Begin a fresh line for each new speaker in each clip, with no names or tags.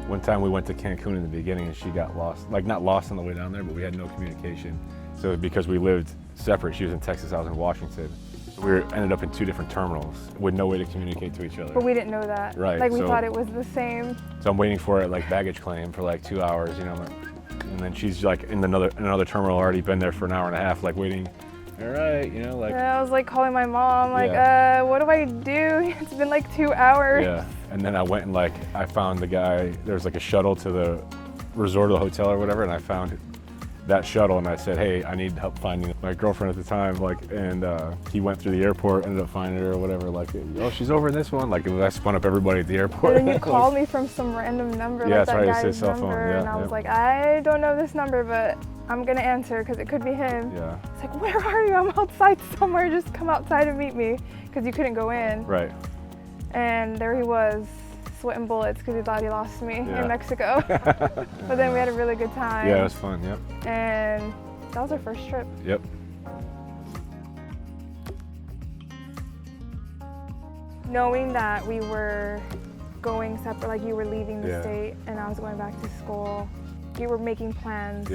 One time we went to Cancun in the beginning and she got lost. Like not lost on the way down there, but we had no communication. So because we lived separate, she was in Texas, I was in Washington. We ended up in 2 different terminals with no way to communicate to each other.
But we didn't know that.
Right.
Like we thought it was the same.
So I'm waiting for it like baggage claim for like 2 hours, you know, and then she's like in another terminal, already been there for an hour and a half, like waiting. All right, you know, like.
Yeah, I was like calling my mom, like, what do I do? It's been like 2 hours.
Yeah, and then I went and like, I found the guy, there was like a shuttle to the resort or the hotel or whatever, and I found that shuttle and I said, hey, I need help finding my girlfriend at the time, like, and he went through the airport, ended up finding her or whatever, like, oh, she's over in this one, like, I spun up everybody at the airport.
And then you called me from some random number,
yeah,
like that
right,
guy's
cell
number,
phone. Yeah,
and I was like, I don't know this number, but I'm gonna answer because it could be him.
Yeah.
It's like, where are you? I'm outside somewhere, just come outside and meet me, because you couldn't go in.
Right.
And there he was, sweating bullets because he thought he lost me in Mexico. But then we had a really good time.
Yeah, it was fun, yep.
And that was our first trip.
Yep.
Knowing that we were going separate, like you were leaving the state and I was going back to school, you were making plans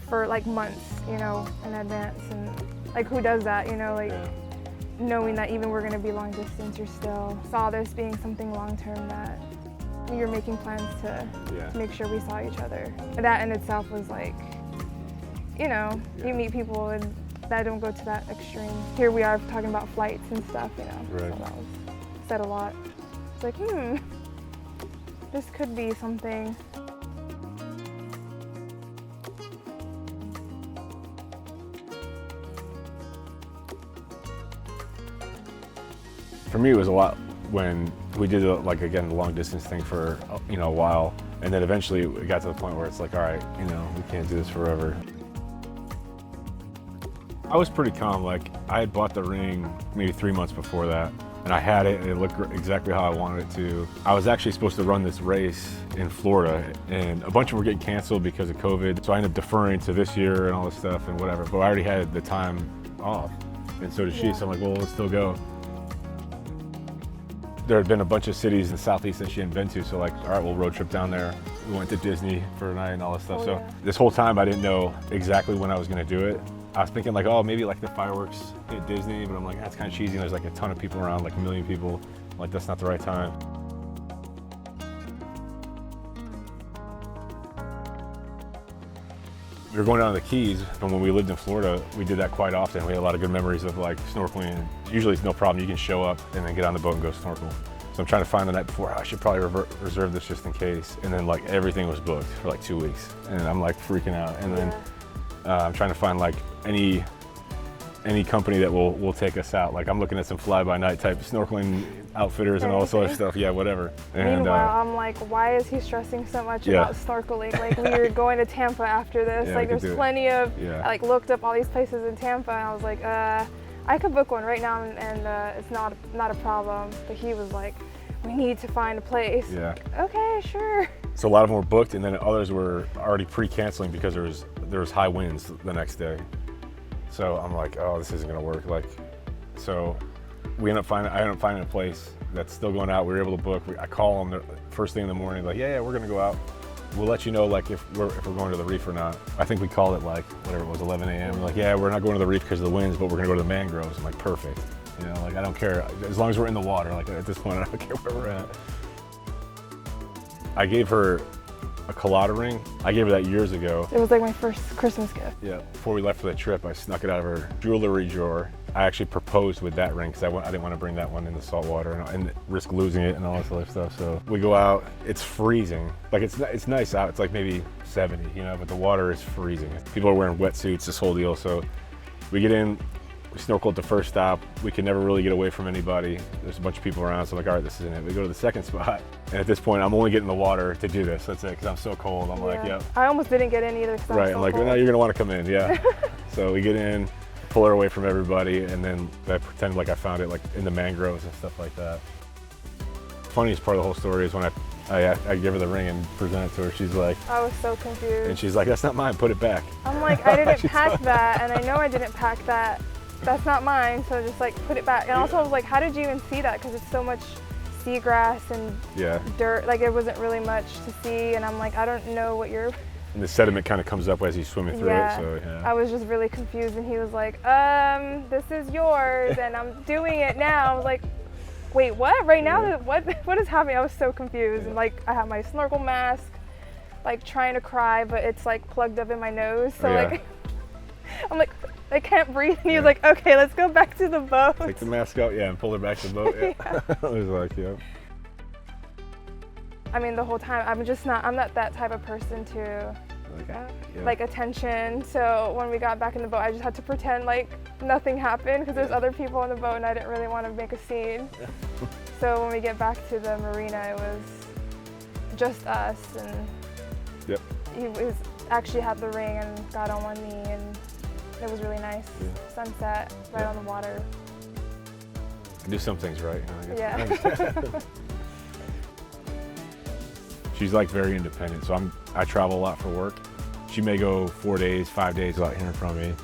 for like months, you know, in advance. And like, who does that, you know, like knowing that even we're going to be long distance, you're still saw this being something long term, that you're making plans to make sure we saw each other. That in itself was like, you know, you meet people and that don't go to that extreme. Here we are talking about flights and stuff, you know, so that was said a lot. It's like, this could be something.
For me, it was a lot when we did, like, again, the long distance thing for, you know, a while. And then eventually it got to the point where it's like, all right, you know, we can't do this forever. I was pretty calm. Like, I had bought the ring maybe 3 months before that, and I had it, and it looked exactly how I wanted it to. I was actually supposed to run this race in Florida, and a bunch of them were getting canceled because of COVID. So I ended up deferring to this year and all this stuff and whatever. But I already had the time off, and so did she. So I'm like, well, let's still go. There had been a bunch of cities in the Southeast that she hadn't been to, so like, all right, we'll road trip down there. We went to Disney for a night and all this stuff. So this whole time I didn't know exactly when I was gonna do it. I was thinking like, oh, maybe like the fireworks at Disney, but I'm like, that's kind of cheesy. There's like a ton of people around, like 1 million people. I'm like, that's not the right time. We were going down to the Keys, and when we lived in Florida, we did that quite often. We had a lot of good memories of like snorkeling. Usually it's no problem, you can show up and then get on the boat and go snorkel. So I'm trying to find the night before, I should probably reserve this just in case. And then like everything was booked for like 2 weeks. And I'm like freaking out. And then I'm trying to find like any company that will take us out. Like I'm looking at some fly-by-night type snorkeling outfitters and all this other stuff. Yeah, whatever. And,
meanwhile, I'm like, why is he stressing so much about snorkeling? Like we were going to Tampa after this. Like there's plenty of, I like looked up all these places in Tampa and I was like, I could book one right now and it's not a problem. But he was like, we need to find a place.
Yeah.
Okay, sure.
So a lot of them were booked, and then others were already pre-canceling because there was high winds the next day. So I'm like, oh, this isn't gonna work. Like, so I ended up finding a place that's still going out. We were able to book. I call them the first thing in the morning, like, yeah, we're gonna go out. We'll let you know like if we're going to the reef or not. I think we called it like whatever it was, 11 a.m. We're like, yeah, we're not going to the reef because of the winds, but we're gonna go to the mangroves. I'm like, perfect. You know, like I don't care as long as we're in the water. Like at this point, I don't care where we're at. I gave her a colada ring. I gave her that years ago.
It was like my first Christmas gift.
Yeah. Before we left for the trip, I snuck it out of her jewelry drawer. I actually proposed with that ring because I didn't want to bring that one in the salt water and risk losing it and all this other stuff. So we go out. It's freezing. Like it's nice out. It's like maybe 70, you know, but the water is freezing. People are wearing wetsuits. This whole deal. So we get in. We snorkel at the first stop. We can never really get away from anybody. There's a bunch of people around, so I'm like, all right, this isn't it. We go to the second spot, and at this point, I'm only getting the water to do this. That's it, because I'm so cold. I'm like, yeah.
I almost didn't get in either because I'm so
I'm like,
cold.
no, you're gonna want to come in, yeah. So we get in, pull her away from everybody, and then I pretend like I found it like in the mangroves and stuff like that. Funniest part of the whole story is when I give her the ring and present it to her. She's like,
I was so confused.
And she's like, that's not mine. Put it back.
I'm like, I didn't pack that, and I know I didn't pack that. That's not mine, so just like put it back. And also I was like, how did you even see that? Because it's so much seagrass and dirt. Like, it wasn't really much to see, and I'm like, I don't know what you're...
And the sediment kind of comes up as you're swimming through it, so
I was just really confused, and he was like, this is yours, and I'm doing it now. I was like, wait, what? Right now? What is happening? I was so confused, and like, I have my snorkel mask, like trying to cry, but it's like plugged up in my nose, so like, I'm like, I can't breathe, and he was like, okay, let's go back to the boat.
Take the mask out, and pull her back to the boat. I was like,
I mean, the whole time, I'm not that type of person to like attention. So when we got back in the boat, I just had to pretend like nothing happened because there's other people on the boat and I didn't really want to make a scene. So when we get back to the marina, it was just us, and he actually had the ring and got on one knee, and it was really nice. Sunset right on the water.
Do some things right. I guess.
Yeah.
She's like very independent, so I travel a lot for work. She may go 4 days, 5 days without hearing from me,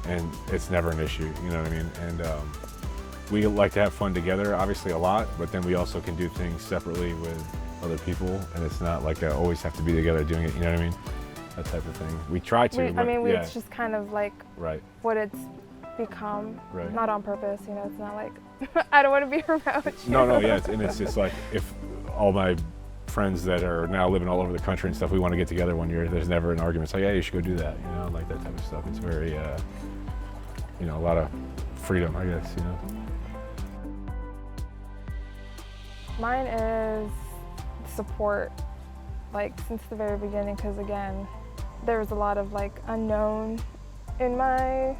and it's never an issue, you know what I mean? And we like to have fun together, obviously a lot, but then we also can do things separately with other people, and it's not like I always have to be together doing it, you know what I mean? That type of thing. We try to.
It's just kind of like what it's become, not on purpose, you know, it's not like, I don't want to be around you.
No, and it's just like, if all my friends that are now living all over the country and stuff, we want to get together one year, there's never an argument. It's like, yeah, you should go do that, you know, like that type of stuff. It's very, you know, a lot of freedom, I guess, you know.
Mine is support, like since the very beginning, because again, there was a lot of like unknown in my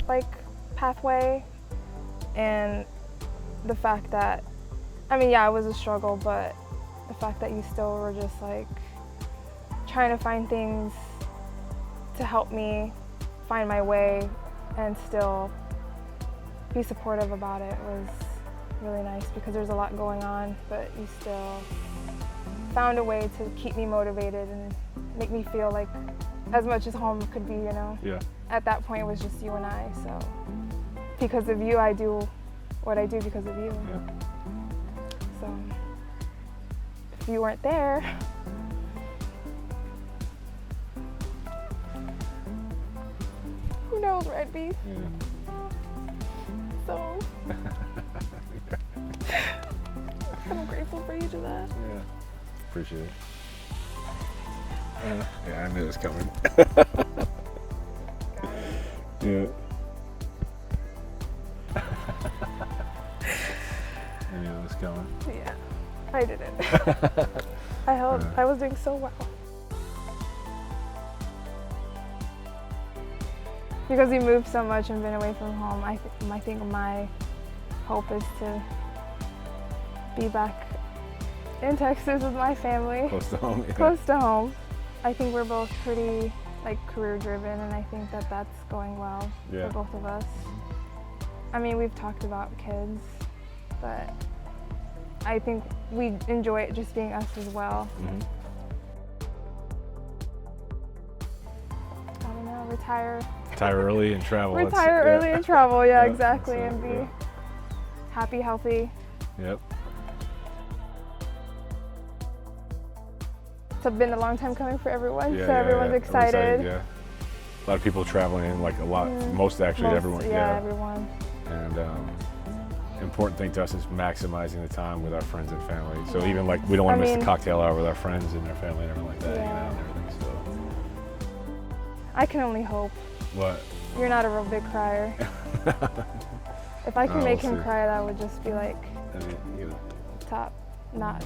like pathway, and the fact that, I mean, yeah, it was a struggle, but the fact that you still were just like trying to find things to help me find my way and still be supportive about it was really nice, because there's a lot going on, but you still found a way to keep me motivated and make me feel like as much as home could be, you know?
Yeah.
At that point, it was just you and I, so because of you, I do what I do because of you.
Yeah.
So if you weren't there, who knows where I'd be. So I'm grateful for you to that.
Yeah, appreciate it. Yeah, I knew it was coming. Yeah. I knew it was coming.
Yeah, I didn't. I was doing so well. Because we moved so much and been away from home, I think my hope is to be back in Texas with my family.
Close to home. Yeah.
Close to home. I think we're both pretty like career driven, and I think that that's going well for both of us. I mean, we've talked about kids, but I think we enjoy it just being us as well.
Mm-hmm.
I don't know, retire
early and travel.
Retire early and travel, yeah, exactly, and be happy, healthy.
Yep.
It's been a long time coming for everyone, so everyone's excited.
Yeah. A lot of people traveling, like a lot, everyone.
Yeah, everyone.
And important thing to us is maximizing the time with our friends and family. So even like, we don't want to miss the cocktail hour with our friends and their family and everything like that, you know, and everything, so.
I can only hope.
What?
You're not a real big crier. If I can make him cry, that would just be like,
I mean, you know.
top notch.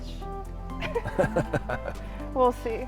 We'll see.